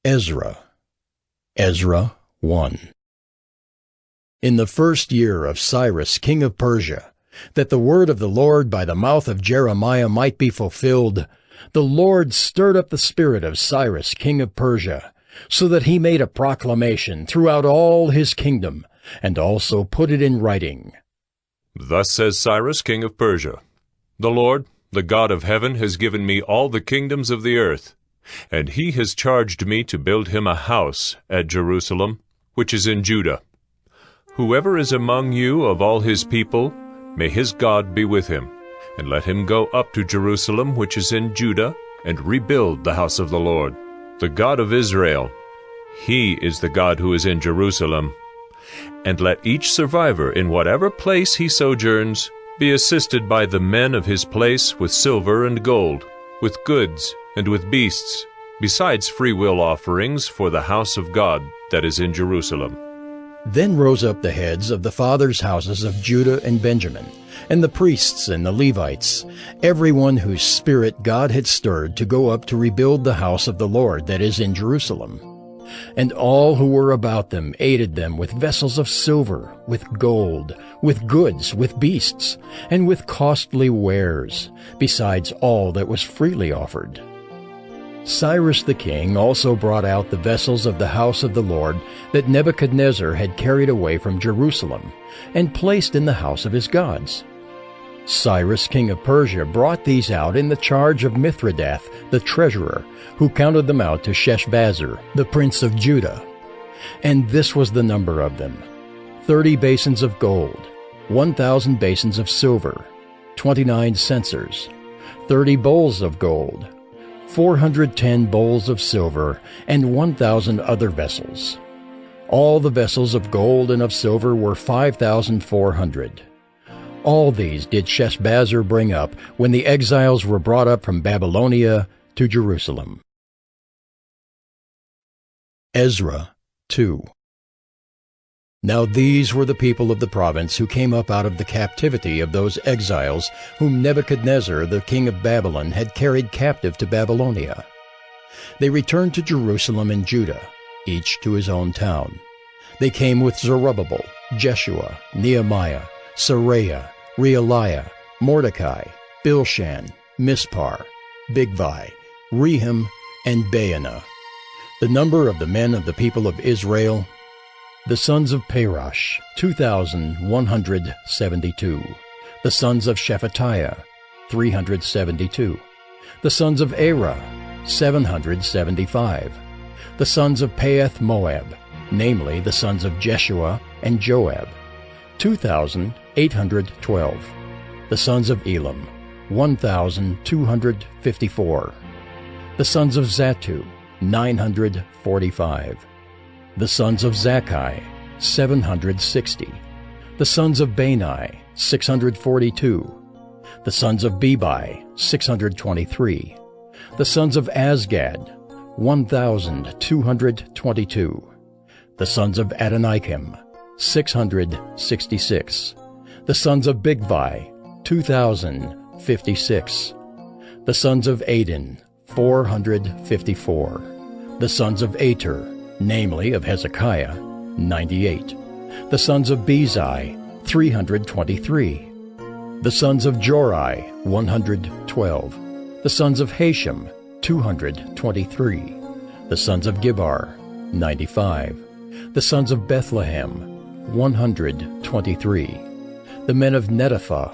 Ezra. Ezra 1. In the first year of Cyrus king of Persia, that the word of the Lord by the mouth of Jeremiah might be fulfilled, the Lord stirred up the spirit of Cyrus king of Persia, so that he made a proclamation throughout all his kingdom, and also put it in writing. Thus says Cyrus king of Persia, The Lord, the God of heaven, has given me all the kingdoms of the earth, and he has charged me to build him a house at Jerusalem, which is in Judah. Whoever is among you of all his people, may his God be with him, and let him go up to Jerusalem, which is in Judah, and rebuild the house of the Lord, the God of Israel. He is the God who is in Jerusalem. And let each survivor in whatever place he sojourns be assisted by the men of his place with silver and gold, with goods and with beasts, besides freewill offerings for the house of God that is in Jerusalem. Then rose up the heads of the fathers' houses of Judah and Benjamin, and the priests and the Levites, everyone whose spirit God had stirred to go up to rebuild the house of the Lord that is in Jerusalem. And all who were about them aided them with vessels of silver, with gold, with goods, with beasts, and with costly wares, besides all that was freely offered. Cyrus the king also brought out the vessels of the house of the Lord that Nebuchadnezzar had carried away from Jerusalem, and placed in the house of his gods. Cyrus king of Persia brought these out in the charge of Mithredath the treasurer, who counted them out to Sheshbazzar, the prince of Judah. And this was the number of them: 30 basins of gold, 1,000 basins of silver, 29 censers, 30 bowls of gold, 410 bowls of silver, and 1,000 other vessels. All the vessels of gold and of silver were 5,400. All these did Sheshbazzar bring up when the exiles were brought up from Babylonia to Jerusalem. Ezra 2. Now these were the people of the province who came up out of the captivity of those exiles whom Nebuchadnezzar the king of Babylon had carried captive to Babylonia. They returned to Jerusalem and Judah, each to his own town. They came with Zerubbabel, Jeshua, Nehemiah, Seraiah, Realiah, Mordecai, Bilshan, Mispar, Bigvai, Rehum, and Baanah. The number of the men of the people of Israel: the sons of Parosh, 2,172. The sons of Shephatiah, 372. The sons of Arah, 775. The sons of Paeth Moab, namely the sons of Jeshua and Joab, 2,812. The sons of Elam, 1,254. The sons of Zattu, 945. The sons of Zakkai, 760. The sons of Bani, 642. The sons of Bebai, 623. The sons of Azgad, 1,222. The sons of Adonikim, 666. The sons of Bigvai, 2,056. The sons of Adin, 454. The sons of Ater, namely of Hezekiah, 98. The sons of Bezai, 323. The sons of Jorai, 112. The sons of Hashem, 223. The sons of Gibbar, 95. The sons of Bethlehem, 123. The men of Netophah,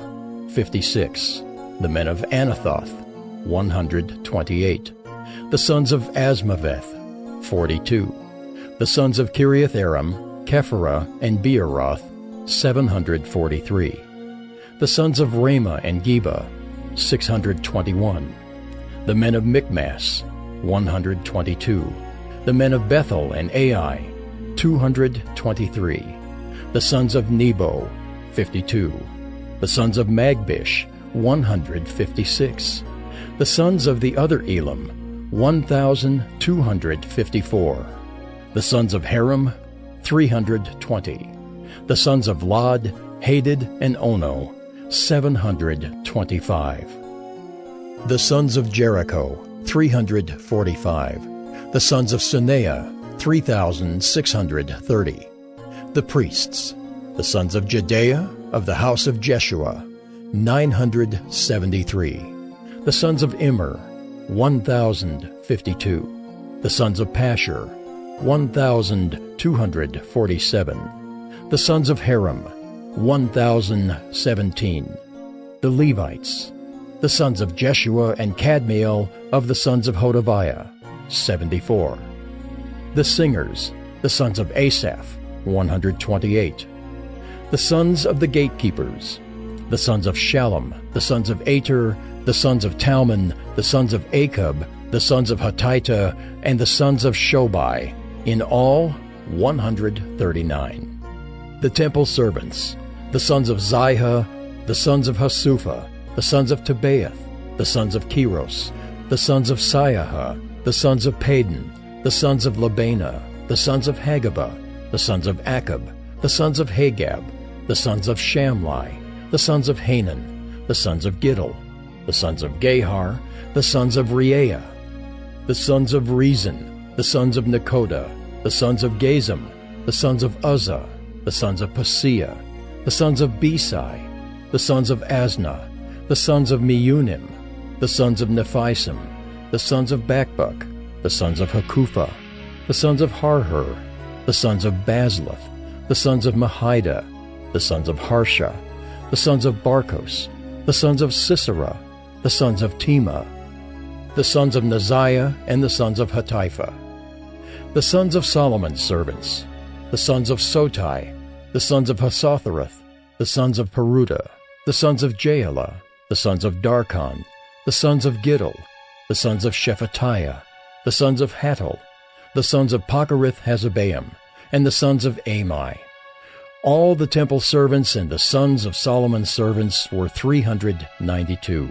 56. The men of Anathoth, 128. The sons of Asmaveth, 42. The sons of Kiriath-Aram, Kephirah, and Beeroth, 743. The sons of Ramah and Geba, 621. The men of Michmas, 122. The men of Bethel and Ai, 223. The sons of Nebo, 52. The sons of Magbish, 156. The sons of the other Elam, 1,254. The sons of Haram, 320. The sons of Lod, Hadid, and Ono, 725. The sons of Jericho, 345. The sons of Suneah, 3,630. The priests, the sons of Jedaiah of the house of Jeshua, 973. The sons of Immer, 1,052. The sons of Pashur, 1,247. The sons of Haram, 1,017. The Levites, the sons of Jeshua and Kadmiel of the sons of Hodaviah, 74. The singers, the sons of Asaph, 128. The sons of the gatekeepers, the sons of Shallum, the sons of Ater, the sons of Talmon, the sons of Akub, the sons of Hatita, and the sons of Shobai, in all 139. The temple servants, the sons of Ziha, the sons of Hasupha, the sons of Tebaoth, the sons of Keros, the sons of Siaha, the sons of Padon, the sons of Labana, the sons of Hagabah, the sons of Akab, the sons of Hagab, the sons of Shamlai, the sons of Hanan, the sons of Giddel, the sons of Gahar, the sons of Reaiah, the sons of Rezin, the sons of Nekoda, the sons of Gazam, the sons of Uzzah, the sons of Paseah, the sons of Besai, the sons of Asnah, the sons of Meunim, the sons of Nephisim, the sons of Bakbuk, the sons of Hakupha, the sons of Harhur, the sons of Bazluth, the sons of Mahida, the sons of Harsha, the sons of Barkos, the sons of Sisera, the sons of Tema, the sons of Neziah, and the sons of Hatipha. The sons of Solomon's servants, the sons of Sotai, the sons of Hasothereth, the sons of Peruda, the sons of Jaala, the sons of Darkon, the sons of Giddel, the sons of Shephatiah, the sons of Hattil, the sons of Pochereth-Hazzebaim, and the sons of Amai. All the temple servants and the sons of Solomon's servants were 392.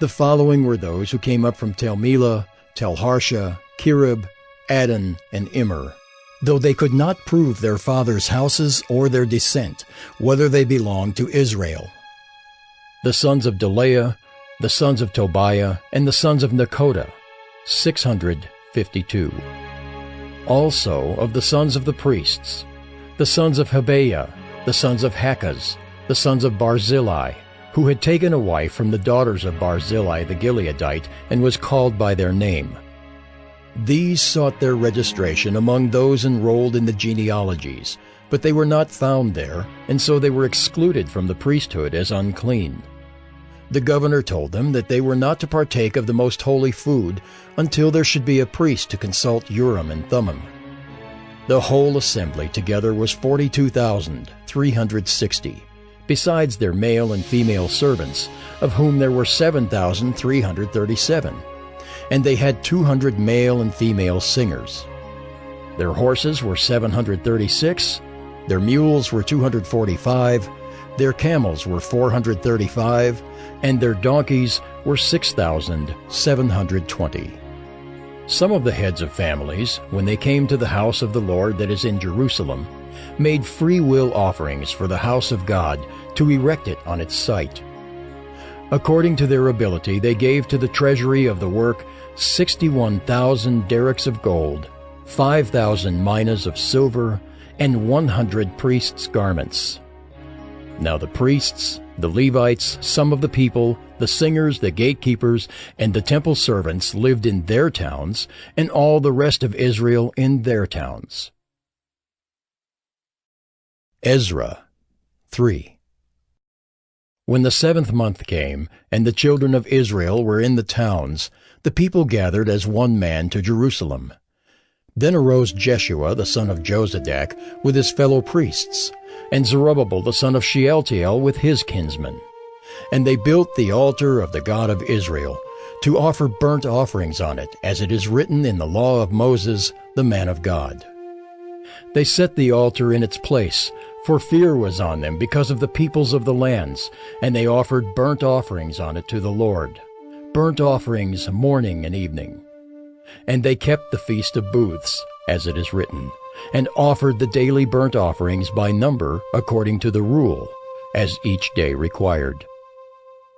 The following were those who came up from Tel Melah, Tel Harsha, Kirib, Adon, and Immer, though they could not prove their fathers' houses or their descent, whether they belonged to Israel. The sons of Delaiah, the sons of Tobiah, and the sons of Nekoda, 652. Also of the sons of the priests, the sons of Habeah, the sons of Hakaz, the sons of Barzillai, who had taken a wife from the daughters of Barzillai the Gileadite, and was called by their name. These sought their registration among those enrolled in the genealogies, but they were not found there, and so they were excluded from the priesthood as unclean. The governor told them that they were not to partake of the most holy food until there should be a priest to consult Urim and Thummim. The whole assembly together was 42,360, besides their male and female servants, of whom there were 7,337, and they had 200 male and female singers. Their horses were 736, their mules were 245, their camels were 435, and their donkeys were 6,720. Some of the heads of families, when they came to the house of the Lord that is in Jerusalem, made free will offerings for the house of God to erect it on its site. According to their ability, they gave to the treasury of the work 61,000 derricks of gold, 5,000 minas of silver, and 100 priests' garments. Now the priests, the Levites, some of the people, the singers, the gatekeepers, and the temple servants lived in their towns, and all the rest of Israel in their towns. Ezra 3. When the 7th month came, and the children of Israel were in the towns, the people gathered as one man to Jerusalem. Then arose Jeshua the son of Jozadak with his fellow priests, and Zerubbabel the son of Shealtiel with his kinsmen. And they built the altar of the God of Israel, to offer burnt offerings on it, as it is written in the law of Moses, the man of God. They set the altar in its place, for fear was on them because of the peoples of the lands, and they offered burnt offerings on it to the Lord, burnt offerings morning and evening. And they kept the Feast of Booths, as it is written, and offered the daily burnt offerings by number according to the rule, as each day required.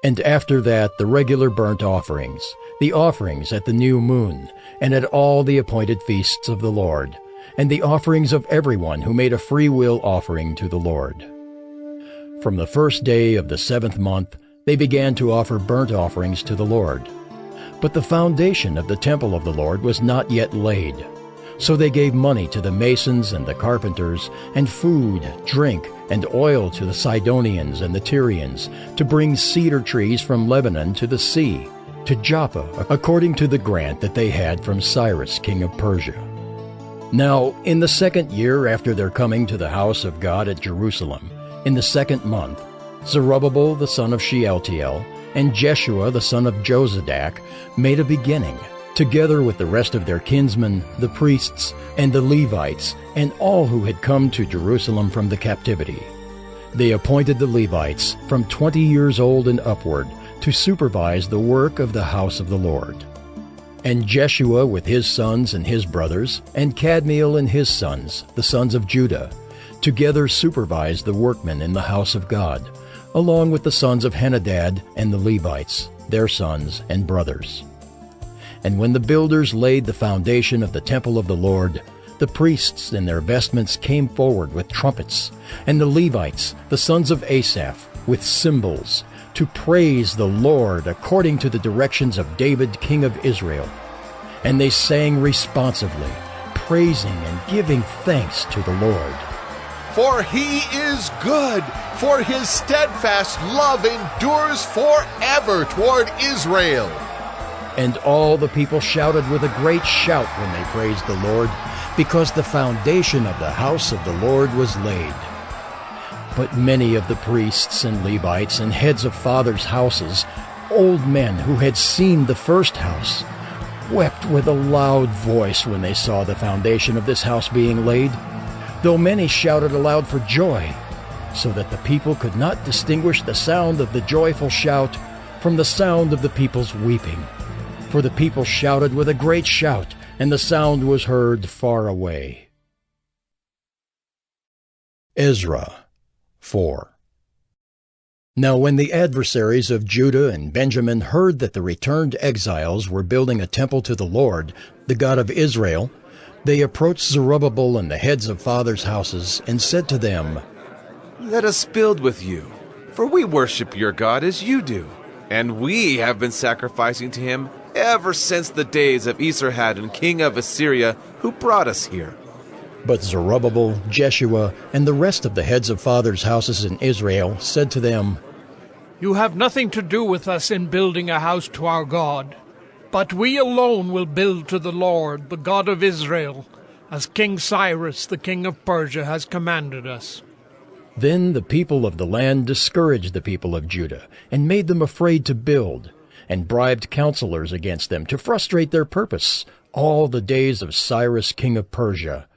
And after that the regular burnt offerings, the offerings at the new moon, and at all the appointed feasts of the Lord, and the offerings of everyone who made a free will offering to the Lord. From the first day of the 7th month they began to offer burnt offerings to the Lord. But the foundation of the temple of the Lord was not yet laid. So they gave money to the masons and the carpenters, and food, drink, and oil to the Sidonians and the Tyrians, to bring cedar trees from Lebanon to the sea, to Joppa, according to the grant that they had from Cyrus king of Persia. Now, in the 2nd year after their coming to the house of God at Jerusalem, in the 2nd month, Zerubbabel the son of Shealtiel and Jeshua the son of Jozadak made a beginning, together with the rest of their kinsmen, the priests, and the Levites, and all who had come to Jerusalem from the captivity. They appointed the Levites from 20 years old and upward to supervise the work of the house of the Lord. And Jeshua with his sons and his brothers, and Kadmiel and his sons, the sons of Judah, together supervised the workmen in the house of God, along with the sons of Henadad and the Levites, their sons and brothers. And when the builders laid the foundation of the temple of the Lord, the priests in their vestments came forward with trumpets, and the Levites, the sons of Asaph, with cymbals, to praise the Lord according to the directions of David king of Israel. And they sang responsively, praising and giving thanks to the Lord. For he is good, for his steadfast love endures forever toward Israel. And all the people shouted with a great shout when they praised the Lord, because the foundation of the house of the Lord was laid. But many of the priests and Levites and heads of fathers' houses, old men who had seen the first house, wept with a loud voice when they saw the foundation of this house being laid, though many shouted aloud for joy, so that the people could not distinguish the sound of the joyful shout from the sound of the people's weeping. For the people shouted with a great shout, and the sound was heard far away. Ezra 4. Now when the adversaries of Judah and Benjamin heard that the returned exiles were building a temple to the Lord, the God of Israel, they approached Zerubbabel and the heads of fathers' houses, and said to them, Let us build with you, for we worship your God as you do, and we have been sacrificing to him ever since the days of Esarhaddon, king of Assyria, who brought us here. But Zerubbabel, Jeshua, and the rest of the heads of fathers' houses in Israel said to them, You have nothing to do with us in building a house to our God, but we alone will build to the Lord, the God of Israel, as King Cyrus, the king of Persia, has commanded us. Then the people of the land discouraged the people of Judah, and made them afraid to build, and bribed counselors against them to frustrate their purpose all the days of Cyrus king of Persia,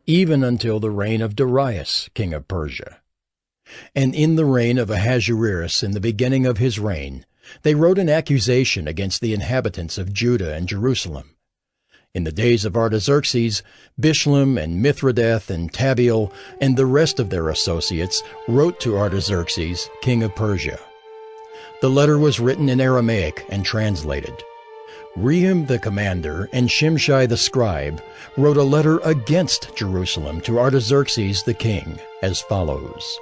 even until the reign of Darius king of Persia. And in the reign of Ahasuerus, in the beginning of his reign, they wrote an accusation against the inhabitants of Judah and Jerusalem. In the days of Artaxerxes, Bishlam and Mithridath and Tabeel and the rest of their associates wrote to Artaxerxes king of Persia. The letter was written in Aramaic and translated. Rehum the commander and Shimshai the scribe wrote a letter against Jerusalem to Artaxerxes the king, as follows.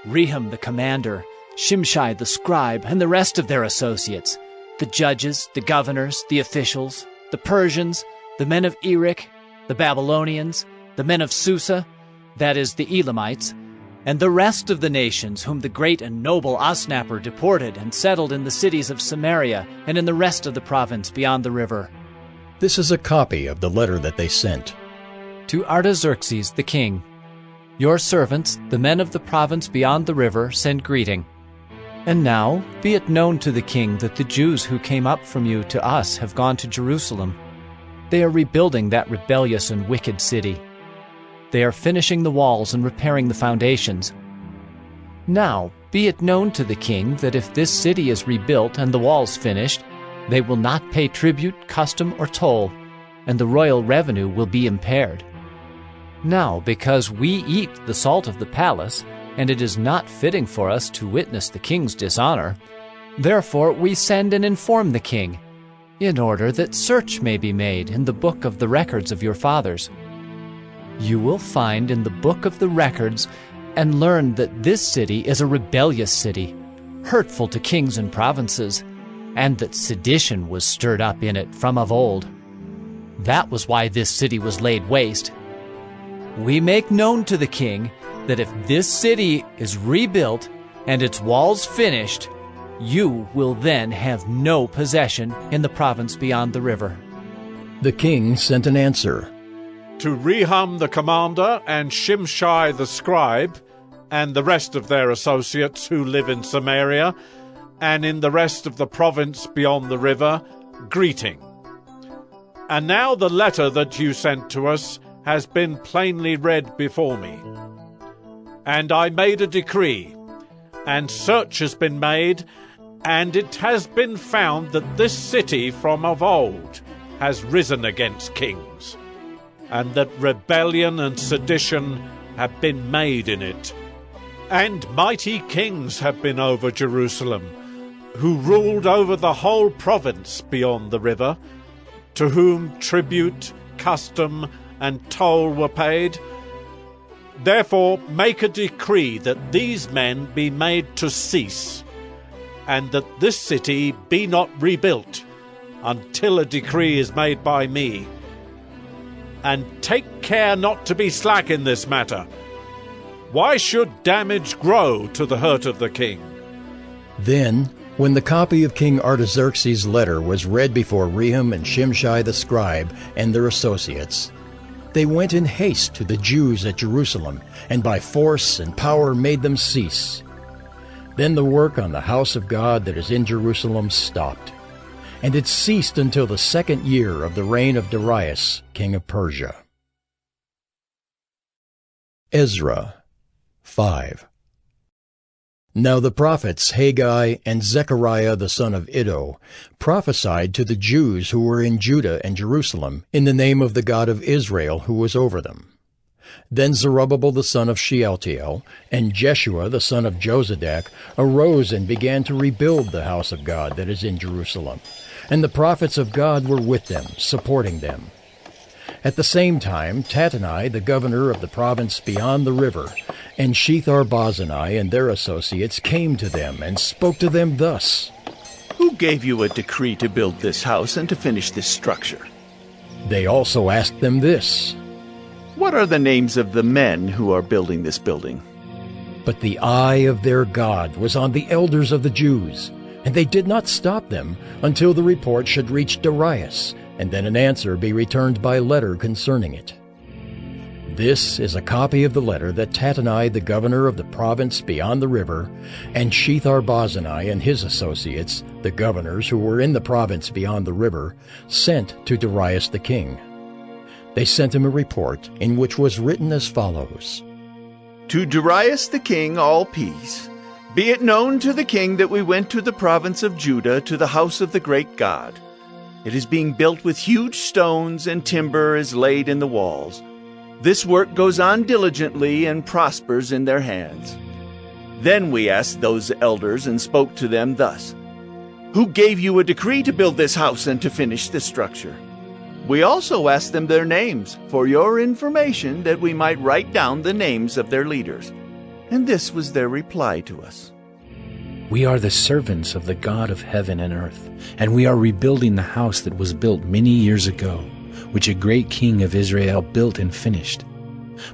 Rehum the commander, Shimshai the scribe, and the rest of their associates, the judges, the governors, the officials, the Persians, the men of Erech, the Babylonians, the men of Susa, that is, the Elamites, and the rest of the nations whom the great and noble Osnapper deported and settled in the cities of Samaria and in the rest of the province beyond the river. This is a copy of the letter that they sent. To Artaxerxes the king, your servants, the men of the province beyond the river, send greeting. And now be it known to the king that the Jews who came up from you to us have gone to Jerusalem. They are rebuilding that rebellious and wicked city. They are finishing the walls and repairing the foundations. Now be it known to the king that if this city is rebuilt and the walls finished, they will not pay tribute, custom, or toll, and the royal revenue will be impaired. Now, because we eat the salt of the palace, and it is not fitting for us to witness the king's dishonor, Therefore we send and inform the king, in order that search may be made in the book of the records of your fathers. You will find in the book of the records and learn that this city is a rebellious city, hurtful to kings and provinces, and that sedition was stirred up in it from of old. That was why this city was laid waste. We make known to the king that if this city is rebuilt and its walls finished, you will then have no possession in the province beyond the river. The king sent an answer. To Rehum the commander and Shimshai the scribe, and the rest of their associates who live in Samaria, and in the rest of the province beyond the river, greeting. And now the letter that you sent to us has been plainly read before me. And I made a decree, and search has been made, and it has been found that this city from of old has risen against kings, and that rebellion and sedition have been made in it. And mighty kings have been over Jerusalem, who ruled over the whole province beyond the river, to whom tribute, custom, and toll were paid. Therefore make a decree that these men be made to cease, and that this city be not rebuilt until a decree is made by me. And take care not to be slack in this matter. Why should damage grow to the hurt of the king? Then, when the copy of King Artaxerxes' letter was read before Rehum and Shimshai the scribe and their associates, they went in haste to the Jews at Jerusalem, and by force and power made them cease. Then the work on the house of God that is in Jerusalem stopped, and it ceased until the 2nd year of the reign of Darius, king of Persia. Ezra 5. Now the prophets Haggai and Zechariah the son of Iddo prophesied to the Jews who were in Judah and Jerusalem in the name of the God of Israel who was over them. Then Zerubbabel the son of Shealtiel and Jeshua the son of Jozadak arose and began to rebuild the house of God that is in Jerusalem, and the prophets of God were with them, supporting them. At the same time, Tattenai, the governor of the province beyond the river, and Shethar-Bozenai and their associates came to them and spoke to them thus. Who gave you a decree to build this house and to finish this structure? They also asked them this. What are the names of the men who are building this building? But the eye of their God was on the elders of the Jews, and they did not stop them until the report should reach Darius, and then an answer be returned by letter concerning it. This is a copy of the letter that Tattenai, the governor of the province beyond the river, and Shethar-Bozenai and his associates, the governors who were in the province beyond the river, sent to Darius the king. They sent him a report in which was written as follows. To Darius the king all peace. Be it known to the king that we went to the province of Judah to the house of the great God. It is being built with huge stones, and timber is laid in the walls. This work goes on diligently and prospers in their hands. Then we asked those elders and spoke to them thus. Who gave you a decree to build this house and to finish this structure? We also asked them their names, for your information, that we might write down the names of their leaders. And this was their reply to us. We are the servants of the God of heaven and earth, and we are rebuilding the house that was built many years ago, which a great king of Israel built and finished.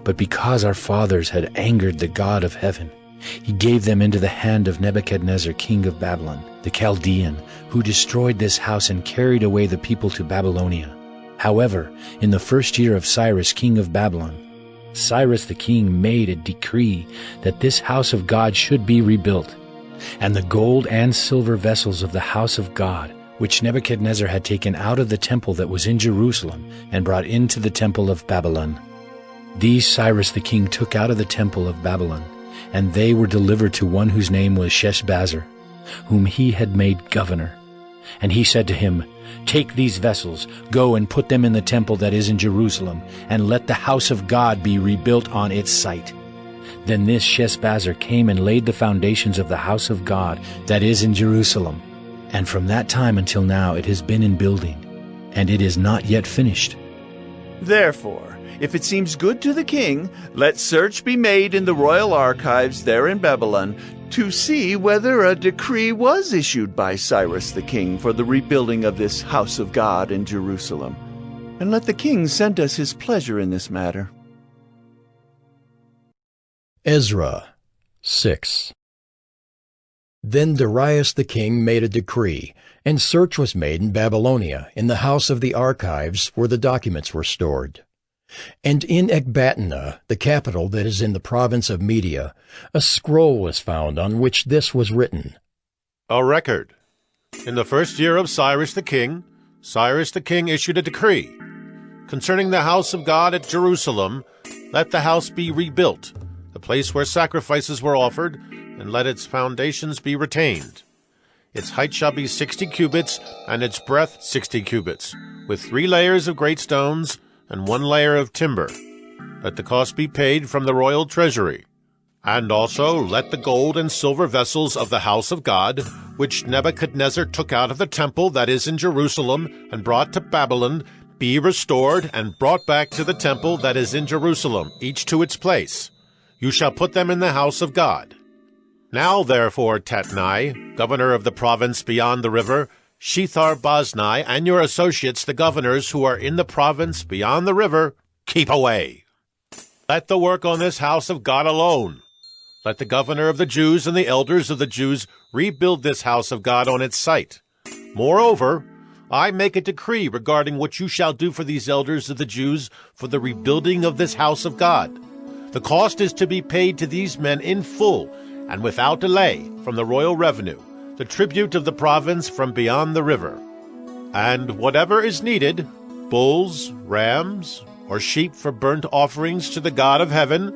But because our fathers had angered the God of heaven, he gave them into the hand of Nebuchadnezzar, king of Babylon, the Chaldean, who destroyed this house and carried away the people to Babylonia. However, in the 1st year of Cyrus, king of Babylon, Cyrus the king made a decree that this house of God should be rebuilt, and the gold and silver vessels of the house of God, which Nebuchadnezzar had taken out of the temple that was in Jerusalem and brought into the temple of Babylon. These Cyrus the king took out of the temple of Babylon, and they were delivered to one whose name was Sheshbazzar, whom he had made governor. And he said to him, Take these vessels, go and put them in the temple that is in Jerusalem, and let the house of God be rebuilt on its site. Then this Sheshbazzar came and laid the foundations of the house of God that is in Jerusalem. And from that time until now it has been in building, and it is not yet finished. Therefore, if it seems good to the king, let search be made in the royal archives there in Babylon to see whether a decree was issued by Cyrus the king for the rebuilding of this house of God in Jerusalem. And let the king send us his pleasure in this matter. Ezra 6. Then Darius the king made a decree, and search was made in Babylonia, in the house of the archives where the documents were stored. And in Ecbatana, the capital that is in the province of Media, a scroll was found on which this was written. A record. In the first year of Cyrus the king issued a decree. Concerning the house of God at Jerusalem, let the house be rebuilt, the place where sacrifices were offered, and let its foundations be retained. Its height shall be 60 cubits, and its breadth 60 cubits, with 3 layers of great stones, and 1 layer of timber. Let the cost be paid from the royal treasury. And also let the gold and silver vessels of the house of God, which Nebuchadnezzar took out of the temple that is in Jerusalem and brought to Babylon, be restored and brought back to the temple that is in Jerusalem, each to its place. You shall put them in the house of God. Now therefore, Tatnai, governor of the province beyond the river, Shethar-Boznai, and your associates, the governors who are in the province beyond the river, keep away. Let the work on this house of God alone. Let the governor of the Jews and the elders of the Jews rebuild this house of God on its site. Moreover, I make a decree regarding what you shall do for these elders of the Jews for the rebuilding of this house of God. The cost is to be paid to these men in full and without delay from the royal revenue, the tribute of the province from beyond the river. And whatever is needed, bulls, rams, or sheep for burnt offerings to the God of heaven,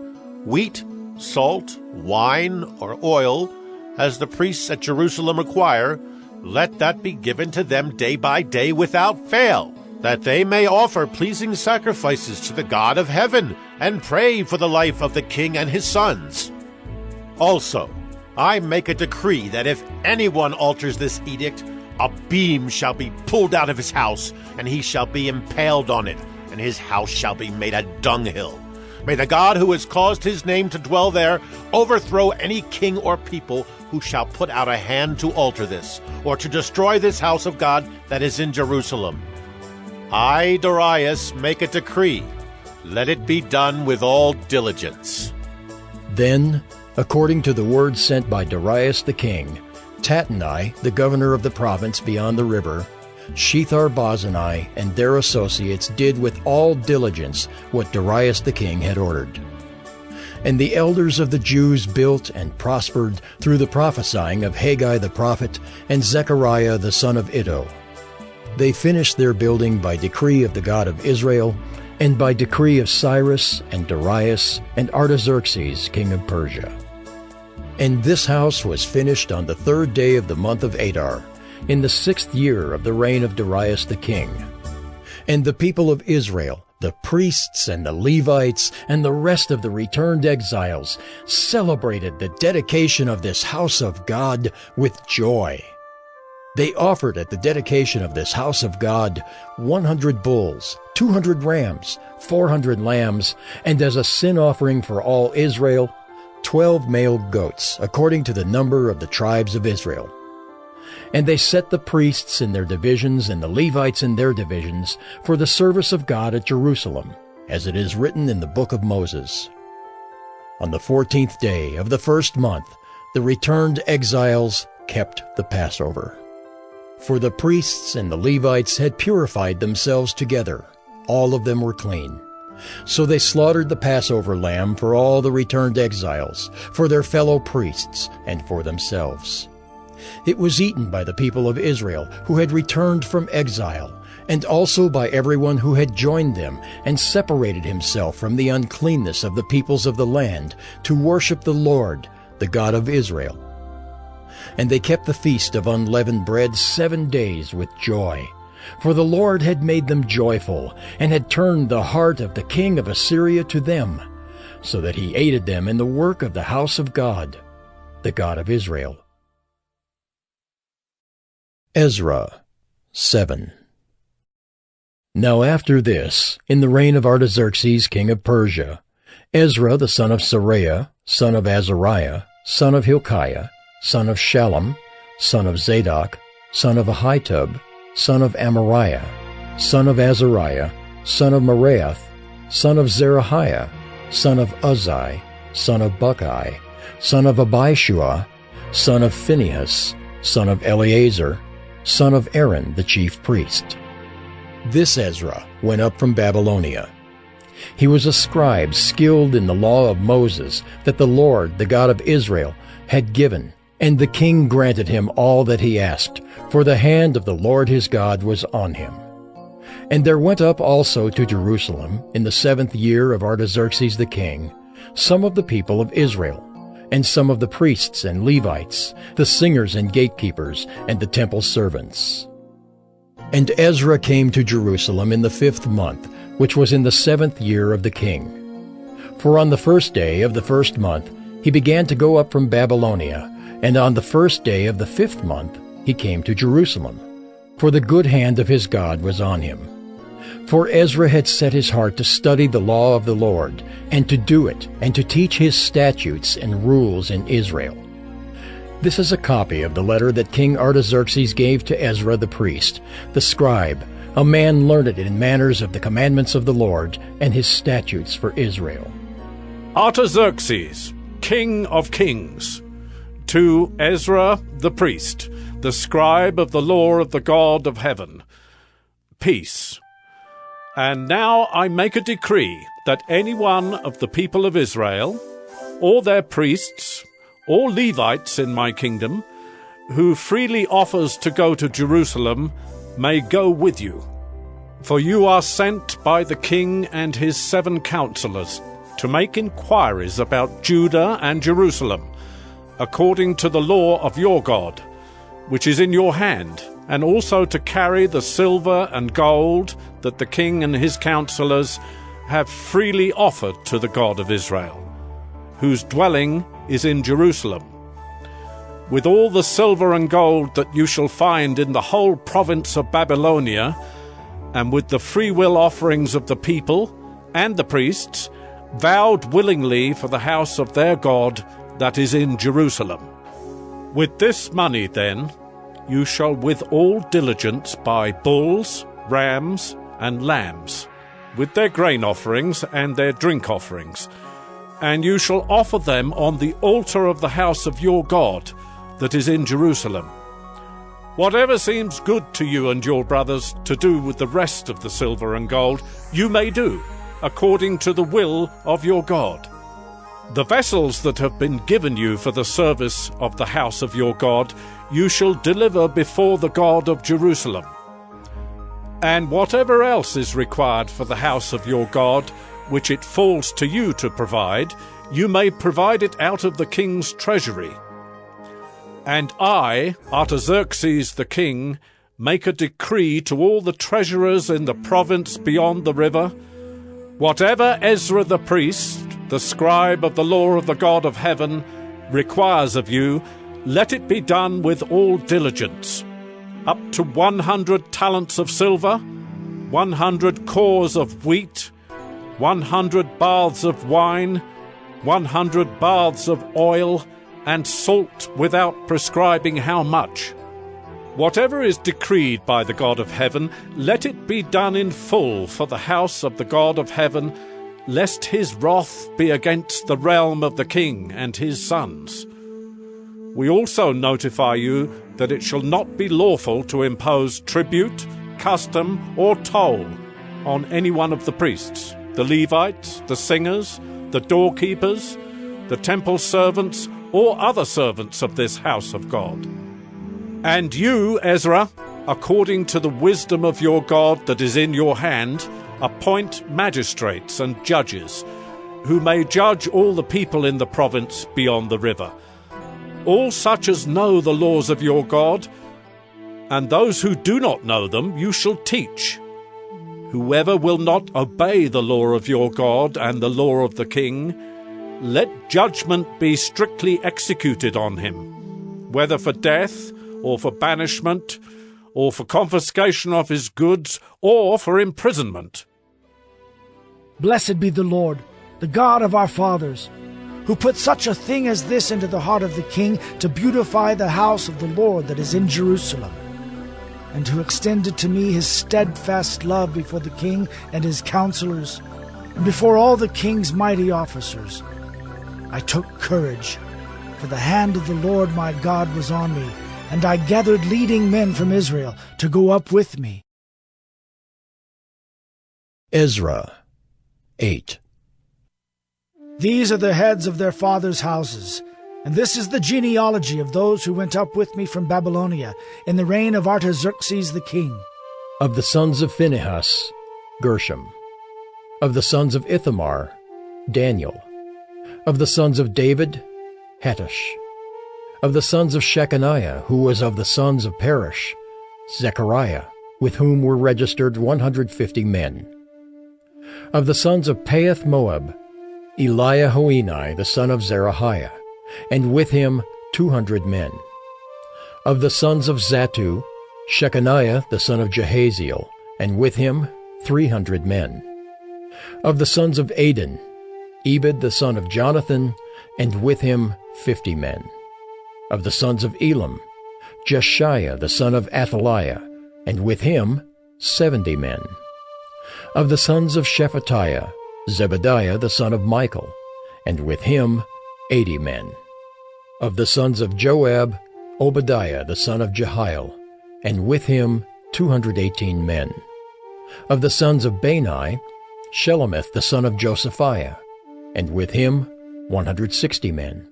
wheat, salt, wine, or oil, as the priests at Jerusalem require, let that be given to them day by day without fail, that they may offer pleasing sacrifices to the God of heaven and pray for the life of the king and his sons. Also, I make a decree that if anyone alters this edict, a beam shall be pulled out of his house, and he shall be impaled on it, and his house shall be made a dunghill. May the God who has caused his name to dwell there overthrow any king or people who shall put out a hand to alter this, or to destroy this house of God that is in Jerusalem. I, Darius, make a decree. Let it be done with all diligence. Then, according to the word sent by Darius the king, Tatnai, the governor of the province beyond the river, Shethar-Boznai and their associates did with all diligence what Darius the king had ordered. And the elders of the Jews built and prospered through the prophesying of Haggai the prophet and Zechariah the son of Iddo. They finished their building by decree of the God of Israel, and by decree of Cyrus and Darius and Artaxerxes king of Persia. And this house was finished on the 3rd day of the month of Adar, in the 6th year of the reign of Darius the king. And the people of Israel, the priests and the Levites, and the rest of the returned exiles, celebrated the dedication of this house of God with joy. They offered at the dedication of this house of God 100 bulls, 200 rams, 400 lambs, and as a sin offering for all Israel, 12 male goats, according to the number of the tribes of Israel. And they set the priests in their divisions and the Levites in their divisions for the service of God at Jerusalem, as it is written in the book of Moses. On the 14th day of the 1st month, the returned exiles kept the Passover. For the priests and the Levites had purified themselves together. All of them were clean. So they slaughtered the Passover lamb for all the returned exiles, for their fellow priests, and for themselves. It was eaten by the people of Israel who had returned from exile, and also by everyone who had joined them and separated himself from the uncleanness of the peoples of the land to worship the Lord, the God of Israel. And they kept the feast of unleavened bread 7 days with joy, for the Lord had made them joyful, and had turned the heart of the king of Assyria to them. so that he aided them in the work of the house of God, the God of Israel. Ezra 7. Now after this, in the reign of Artaxerxes king of Persia, Ezra the son of Seraiah, son of Azariah, son of Hilkiah, son of Shallum, son of Zadok, son of Ahitub, son of Amariah, son of Azariah, son of Meraioth, son of Zerahiah, son of Uzzi, son of Bucci, son of Abishua, son of Phinehas, son of Eleazar, son of Aaron the chief priest. This Ezra went up from Babylonia. He was a scribe skilled in the law of Moses that the Lord, the God of Israel, had given, and the king granted him all that he asked, for the hand of the Lord his God was on him. And there went up also to Jerusalem, in the 7th year of Artaxerxes the king, some of the people of Israel, and some of the priests and Levites, the singers and gatekeepers, and the temple servants. And Ezra came to Jerusalem in the 5th month, which was in the 7th year of the king. For on the 1st day of the 1st month he began to go up from Babylonia, and on the 1st day of the 5th month he came to Jerusalem, for the good hand of his God was on him. For Ezra had set his heart to study the law of the Lord, and to do it, and to teach his statutes and rules in Israel. This is a copy of the letter that King Artaxerxes gave to Ezra the priest, the scribe, a man learned in manners of the commandments of the Lord and his statutes for Israel. Artaxerxes, King of Kings, to Ezra the priest, the scribe of the law of the God of heaven, peace. And now I make a decree that any one of the people of Israel, or their priests, or Levites in my kingdom, who freely offers to go to Jerusalem, may go with you. For you are sent by the king and his 7 counselors to make inquiries about Judah and Jerusalem, according to the law of your God, which is in your hand, and also to carry the silver and gold that the king and his counselors have freely offered to the God of Israel, whose dwelling is in Jerusalem, with all the silver and gold that you shall find in the whole province of Babylonia, and with the freewill offerings of the people and the priests, vowed willingly for the house of their God that is in Jerusalem. With this money, then, you shall with all diligence buy bulls, rams, and lambs, with their grain offerings and their drink offerings, and you shall offer them on the altar of the house of your God that is in Jerusalem. Whatever seems good to you and your brothers to do with the rest of the silver and gold, you may do, according to the will of your God. The vessels that have been given you for the service of the house of your God, you shall deliver before the God of Jerusalem. And whatever else is required for the house of your God, which it falls to you to provide, you may provide it out of the king's treasury. And I, Artaxerxes the king, make a decree to all the treasurers in the province beyond the river, whatever Ezra the priest, the scribe of the law of the God of heaven, requires of you, let it be done with all diligence. Up to 100 talents of silver, 100 cores of wheat, 100 baths of wine, 100 baths of oil, and salt without prescribing how much. Whatever is decreed by the God of heaven, let it be done in full for the house of the God of heaven, lest his wrath be against the realm of the king and his sons. We also notify you that it shall not be lawful to impose tribute, custom, or toll on any one of the priests, the Levites, the singers, the doorkeepers, the temple servants, or other servants of this house of God. And you, Ezra, according to the wisdom of your God that is in your hand, appoint magistrates and judges, who may judge all the people in the province beyond the river, all such as know the laws of your God, and those who do not know them you shall teach. Whoever will not obey the law of your God and the law of the king, let judgment be strictly executed on him, whether for death, or for banishment, or for confiscation of his goods, or for imprisonment. Blessed be the Lord, the God of our fathers, who put such a thing as this into the heart of the king to beautify the house of the Lord that is in Jerusalem, and who extended to me his steadfast love before the king and his counselors, and before all the king's mighty officers. I took courage, for the hand of the Lord my God was on me, and I gathered leading men from Israel to go up with me. Ezra 8. These are the heads of their fathers' houses, and this is the genealogy of those who went up with me from Babylonia in the reign of Artaxerxes the king. Of the sons of Phinehas, Gershom. Of the sons of Ithamar, Daniel. Of the sons of David, Hattush. Of the sons of Shechaniah, who was of the sons of Perish, Zechariah, with whom were registered 150 men. Of the sons of Pahath Moab, Eliahoenai the son of Zerahiah, and with him 200 men. Of the sons of Zattu, Shechaniah the son of Jehaziel, and with him 300 men. Of the sons of Adin, Ebed the son of Jonathan, and with him 50 men. Of the sons of Elam, Jeshiah the son of Athaliah, and with him 70 men. Of the sons of Shephatiah, Zebediah the son of Michael, and with him 80 men. Of the sons of Joab, Obadiah the son of Jehiel, and with him 218 men. Of the sons of Bani, Shelomith the son of Josephiah, and with him 160 men.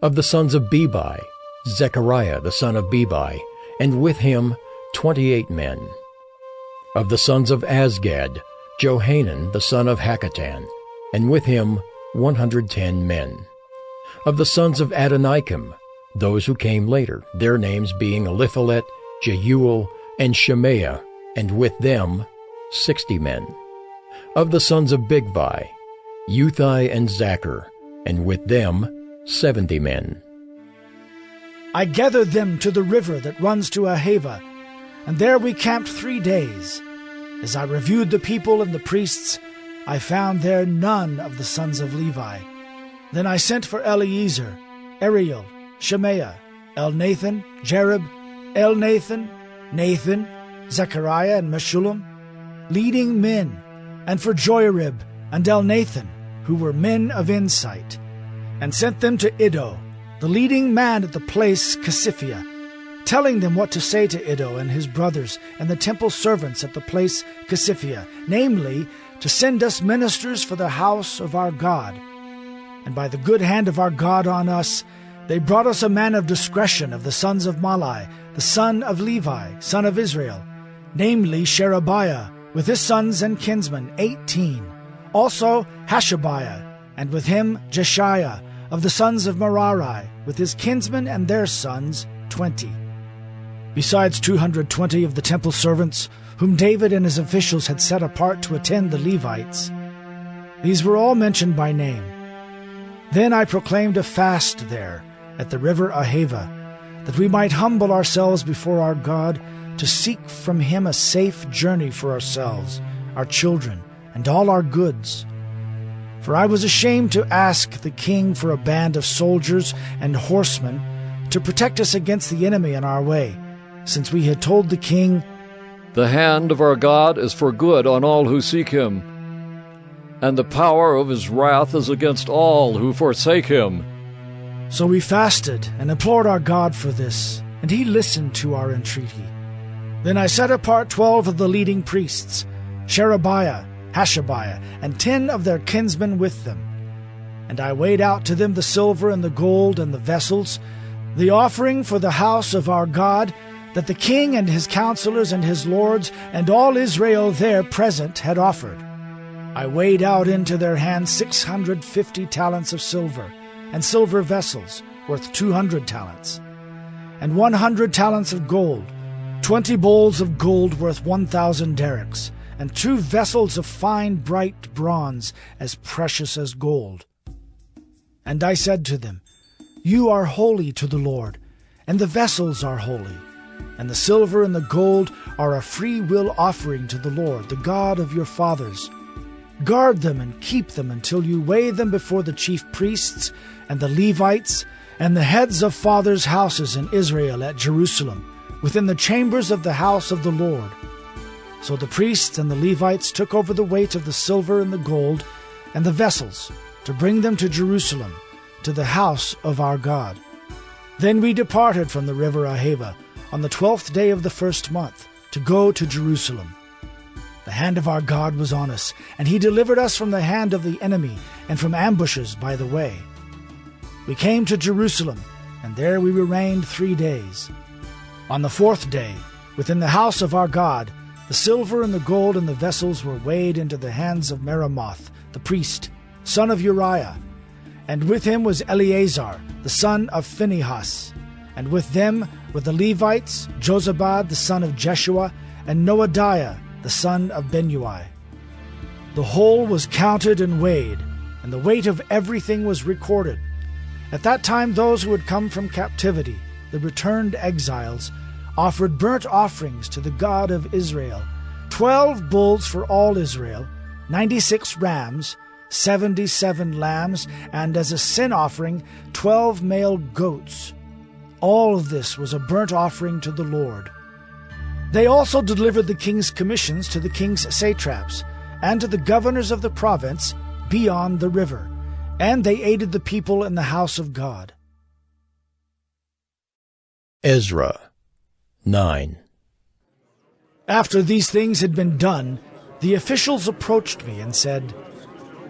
Of the sons of Bebai, Zechariah the son of Bebai, and with him 28 men. Of the sons of Azgad, Johanan the son of Hakkatan, and with him 110 men. Of the sons of Adonikam, those who came later, their names being Eliphalet, Jeuel, and Shemaiah, and with them 60 men. Of the sons of Bigvai, Uthai and Zachar, and with them 70 men. I gathered them to the river that runs to Ahava, and there we camped 3 days. As I reviewed the people and the priests, I found there none of the sons of Levi. Then I sent for Eleazar, Ariel, Shemaiah, Elnathan, Jerib, Elnathan, Nathan, Zechariah, and Meshullam, leading men, and for Joiarib and Elnathan, who were men of insight, and sent them to Iddo, the leading man at the place Casiphia, telling them what to say to Iddo and his brothers and the temple servants at the place Casiphia, namely, to send us ministers for the house of our God. And by the good hand of our God on us, they brought us a man of discretion of the sons of Malai, the son of Levi, son of Israel, namely Sherebiah, with his sons and kinsmen 18, also Hashabiah, and with him Jeshiah, of the sons of Merari, with his kinsmen and their sons 20. Besides 220 of the temple servants, whom David and his officials had set apart to attend the Levites. These were all mentioned by name. Then I proclaimed a fast there, at the river Ahava, that we might humble ourselves before our God, to seek from him a safe journey for ourselves, our children, and all our goods. For I was ashamed to ask the king for a band of soldiers and horsemen to protect us against the enemy on our way, since we had told the king, "The hand of our God is for good on all who seek him, and the power of his wrath is against all who forsake him." So we fasted and implored our God for this, and he listened to our entreaty. Then I set apart 12 of the leading priests, Sherebiah, Hashabiah, and 10 of their kinsmen with them. And I weighed out to them the silver and the gold and the vessels, the offering for the house of our God, that the king and his counselors and his lords and all Israel there present had offered. I weighed out into their hands 650 talents of silver, and silver vessels worth 200 talents, and 100 talents of gold, 20 bowls of gold worth 1,000 derricks, and 2 vessels of fine bright bronze, as precious as gold. And I said to them, You are holy to the Lord, and the vessels are holy, and the silver and the gold are a free will offering to the Lord, the God of your fathers. Guard them and keep them until you weigh them before the chief priests and the Levites and the heads of fathers' houses in Israel at Jerusalem, within the chambers of the house of the Lord. So the priests and the Levites took over the weight of the silver and the gold and the vessels to bring them to Jerusalem, to the house of our God. Then we departed from the river Ahava on the 12th day of the 1st month to go to Jerusalem. The hand of our God was on us, and he delivered us from the hand of the enemy and from ambushes by the way. We came to Jerusalem, and there we remained 3 days. On the 4th day, within the house of our God, the silver and the gold and the vessels were weighed into the hands of Meremoth, the priest, son of Uriah. And with him was Eleazar, the son of Phinehas. And with them were the Levites, Jozabad, the son of Jeshua, and Noadiah, the son of Benui. The whole was counted and weighed, and the weight of everything was recorded. At that time those who had come from captivity, the returned exiles, offered burnt offerings to the God of Israel, 12 bulls for all Israel, 96 rams, 77 lambs, and as a sin offering 12 male goats. All of this was a burnt offering to the Lord. They also delivered the king's commissions to the king's satraps, and to the governors of the province beyond the river, and they aided the people in the house of God. Ezra 9. After these things had been done, the officials approached me and said,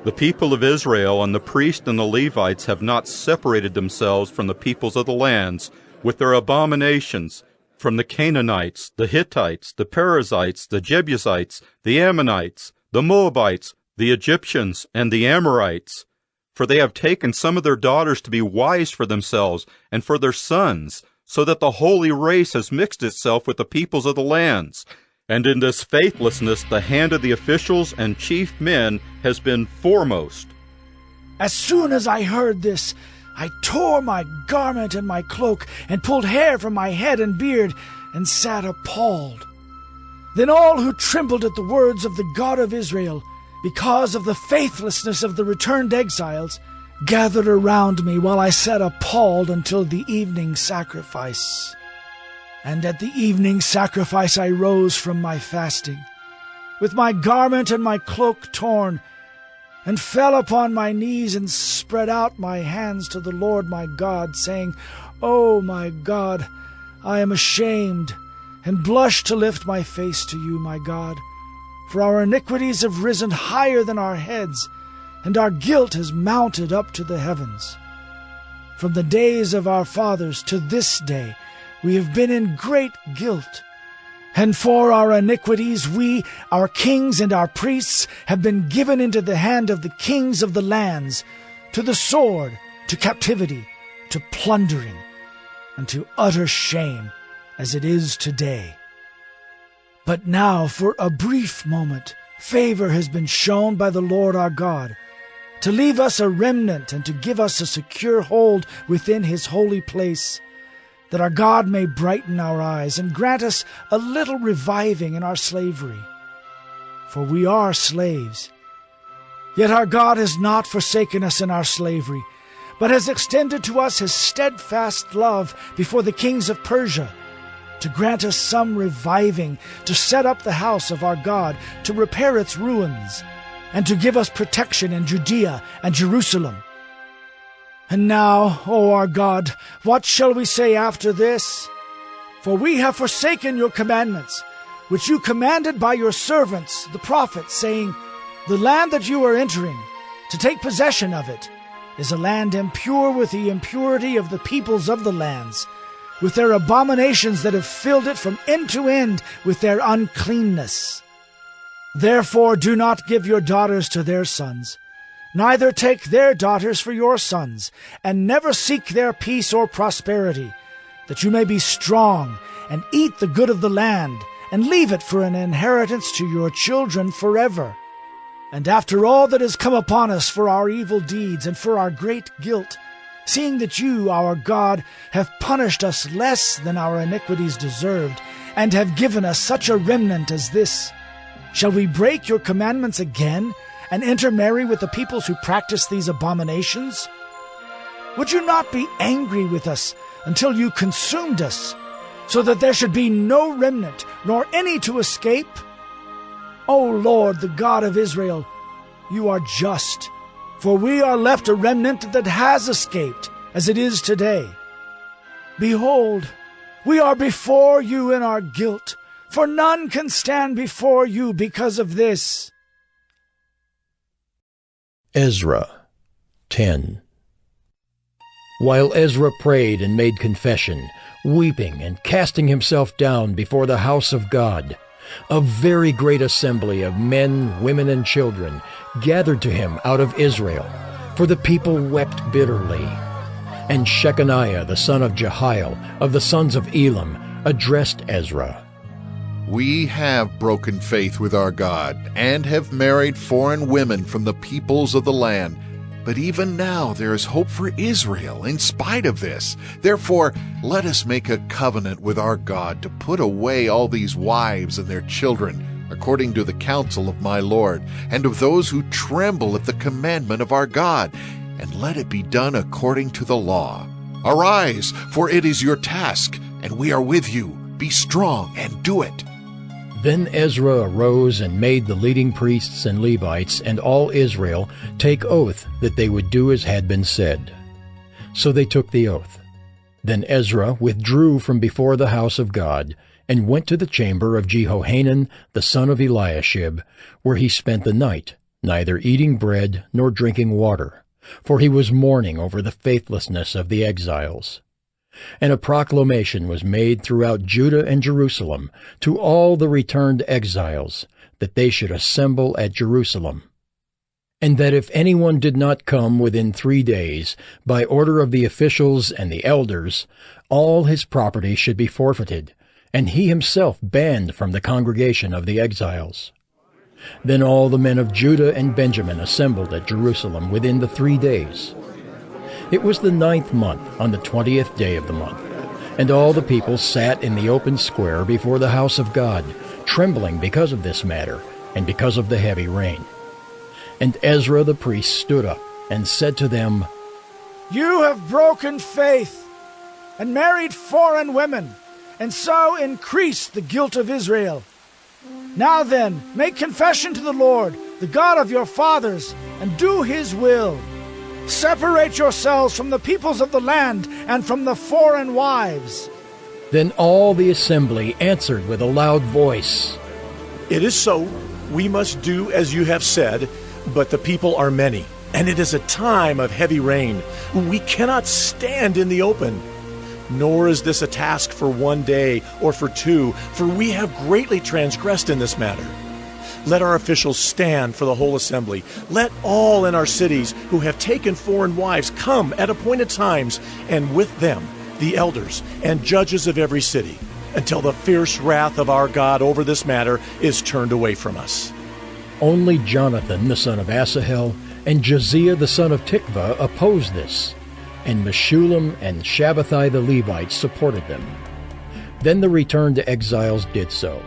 The people of Israel and the priests and the Levites have not separated themselves from the peoples of the lands with their abominations, from the Canaanites, the Hittites, the Perizzites, the Jebusites, the Ammonites, the Moabites, the Egyptians, and the Amorites. For they have taken some of their daughters to be wives for themselves and for their sons, so that the holy race has mixed itself with the peoples of the lands. And in this faithlessness the hand of the officials and chief men has been foremost. As soon as I heard this, I tore my garment and my cloak, and pulled hair from my head and beard, and sat appalled. Then all who trembled at the words of the God of Israel, because of the faithlessness of the returned exiles, gathered around me while I sat appalled until the evening sacrifice. And at the evening sacrifice I rose from my fasting, with my garment and my cloak torn, and fell upon my knees and spread out my hands to the Lord my God, saying, O my God, I am ashamed, and blush to lift my face to you, my God. For our iniquities have risen higher than our heads, and our guilt has mounted up to the heavens. From the days of our fathers to this day we have been in great guilt. And for our iniquities we, our kings and our priests, have been given into the hand of the kings of the lands, to the sword, to captivity, to plundering, and to utter shame, as it is today. But now, for a brief moment, favor has been shown by the Lord our God, to leave us a remnant and to give us a secure hold within his holy place, that our God may brighten our eyes and grant us a little reviving in our slavery. For we are slaves. Yet our God has not forsaken us in our slavery, but has extended to us his steadfast love before the kings of Persia, to grant us some reviving, to set up the house of our God, to repair its ruins, and to give us protection in Judea and Jerusalem. And now, O our God, what shall we say after this? For we have forsaken your commandments, which you commanded by your servants, the prophets, saying, The land that you are entering, to take possession of it, is a land impure with the impurity of the peoples of the lands, with their abominations that have filled it from end to end with their uncleanness. Therefore do not give your daughters to their sons, neither take their daughters for your sons, and never seek their peace or prosperity, that you may be strong, and eat the good of the land, and leave it for an inheritance to your children forever. And after all that has come upon us for our evil deeds and for our great guilt, seeing that you, our God, have punished us less than our iniquities deserved, and have given us such a remnant as this, shall we break your commandments again, and intermarry with the peoples who practice these abominations? Would you not be angry with us until you consumed us, so that there should be no remnant, nor any to escape? O Lord, the God of Israel, you are just, for we are left a remnant that has escaped, as it is today. Behold, we are before you in our guilt, for none can stand before you because of this. Ezra 10. While Ezra prayed and made confession, weeping and casting himself down before the house of God, a very great assembly of men, women, and children gathered to him out of Israel, for the people wept bitterly. And Shechaniah the son of Jehiel, of the sons of Elam, addressed Ezra. We have broken faith with our God, and have married foreign women from the peoples of the land. But even now there is hope for Israel in spite of this. Therefore, let us make a covenant with our God to put away all these wives and their children, according to the counsel of my Lord, and of those who tremble at the commandment of our God, and let it be done according to the law. Arise, for it is your task, and we are with you. Be strong and do it. Then Ezra arose and made the leading priests and Levites and all Israel take oath that they would do as had been said. So they took the oath. Then Ezra withdrew from before the house of God, and went to the chamber of Jehohanan the son of Eliashib, where he spent the night, neither eating bread nor drinking water, for he was mourning over the faithlessness of the exiles. And a proclamation was made throughout Judah and Jerusalem to all the returned exiles, that they should assemble at Jerusalem, and that if anyone did not come within 3 days, by order of the officials and the elders, all his property should be forfeited, and he himself banned from the congregation of the exiles. Then all the men of Judah and Benjamin assembled at Jerusalem within the 3 days. It was the 9th month, on the 20th day of the month, and all the people sat in the open square before the house of God, trembling because of this matter, and because of the heavy rain. And Ezra the priest stood up, and said to them, You have broken faith, and married foreign women, and so increased the guilt of Israel. Now then, make confession to the Lord, the God of your fathers, and do his will. Separate yourselves from the peoples of the land and from the foreign wives. Then all the assembly answered with a loud voice, It is so. We must do as you have said, but the people are many, and it is a time of heavy rain. We cannot stand in the open. Nor is this a task for 1 day or for 2, for we have greatly transgressed in this matter. Let our officials stand for the whole assembly. Let all in our cities who have taken foreign wives come at appointed times, and with them the elders and judges of every city, until the fierce wrath of our God over this matter is turned away from us. Only Jonathan the son of Asahel and Josiah the son of Tikvah opposed this, and Meshullam and Shabbathai the Levites supported them. Then the returned exiles did so.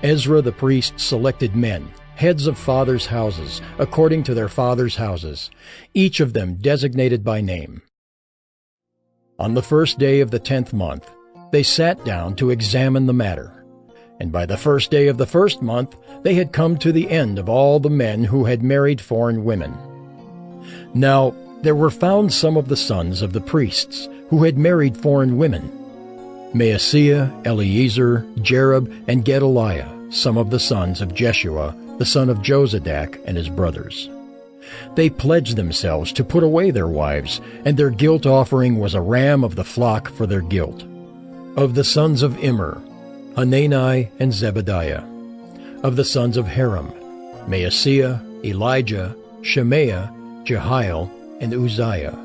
Ezra the priest selected men, heads of fathers' houses, according to their fathers' houses, each of them designated by name. On the 1st day of the 10th month, they sat down to examine the matter. And by the 1st day of the 1st month, they had come to the end of all the men who had married foreign women. Now there were found some of the sons of the priests who had married foreign women: Maaseiah, Eleazar, Jerub, and Gedaliah, some of the sons of Jeshua, the son of Jozadak, and his brothers. They pledged themselves to put away their wives, and their guilt offering was a ram of the flock for their guilt. Of the sons of Immer, Hanani and Zebediah. Of the sons of Haram, Maaseiah, Elijah, Shemaiah, Jehiel, and Uzziah.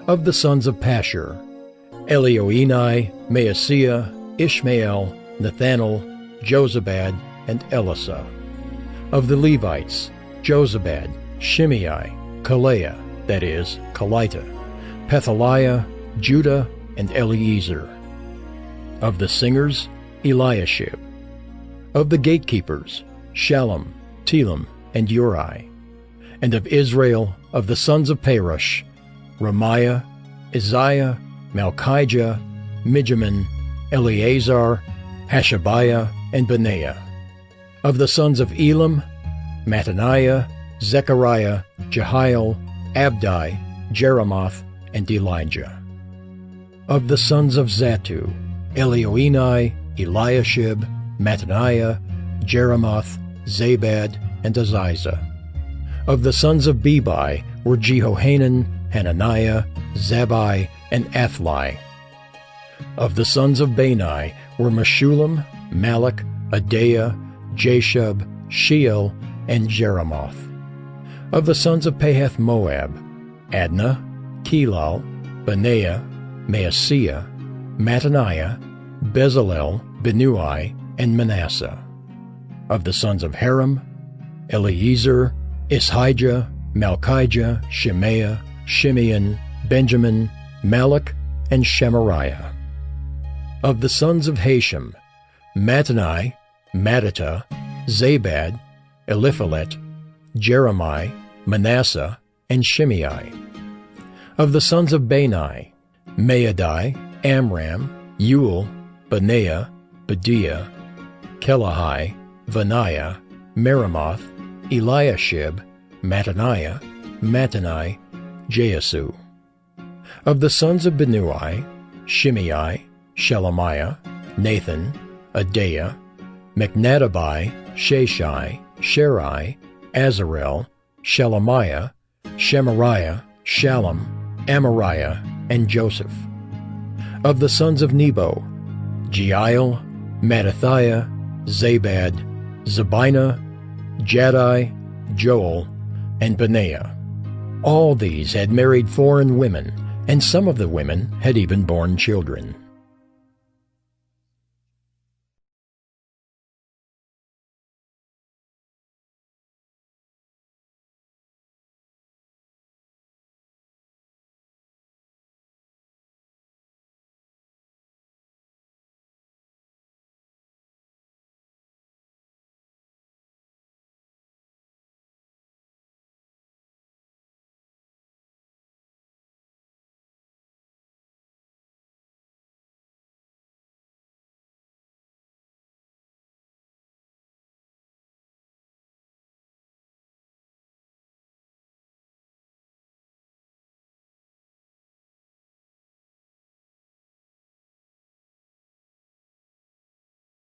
Of the sons of Pashur, Elioenai, Maaseiah, Ishmael, Nathanael, Jozabad, and Elasa. Of the Levites, Jozabad, Shimei, Kaleah, that is, Kelita, Pethaliah, Judah, and Eliezer. Of the singers, Eliashib. Of the gatekeepers, Shallum, Telem, and Uri. And of Israel, of the sons of Perush, Ramiah, Isaiah, Malchijah, Mijamin, Eleazar, Hashabiah, and Benaiah. Of the sons of Elam, Mattaniah, Zechariah, Jehiel, Abdi, Jeremoth, and Elijah. Of the sons of Zatu, Elioenai, Eliashib, Mattaniah, Jeremoth, Zabad, and Aziza. Of the sons of Bebai were Jehohanan, Hananiah, Zabai, and Athli. Of the sons of Bani were Meshullam, Malach, Adaiah, Jashub, Sheel, and Jeremoth. Of the sons of Pahath Moab, Adnah, Kelal, Benaiah, Maaseiah, Mattaniah, Bezalel, Benui, and Manasseh. Of the sons of Haram, Eliezer, Ishijah, Malchijah, Shemaiah, Shimeon, Benjamin, Malach, and Shemariah. Of the sons of Hashem, Mattani, Mattata, Zabad, Eliphalet, Jeremiah, Manasseh, and Shimei. Of the sons of Bani, Maadai, Amram, Yul, Benaiah, Bediah, Kelahai, Vaniah, Meremoth, Eliashib, Mattaniah, Mattani, Jaasu. Of the sons of Benui, Shimei, Shelemiah, Nathan, Adaiah, Mechnadabai, Shashai, Sherai, Azarel, Shelemiah, Shemariah, Shallum, Amariah, and Joseph. Of the sons of Nebo, Jeiel, Mattathiah, Zabad, Zabina, Jaddai, Joel, and Benaiah. All these had married foreign women, and some of the women had even borne children.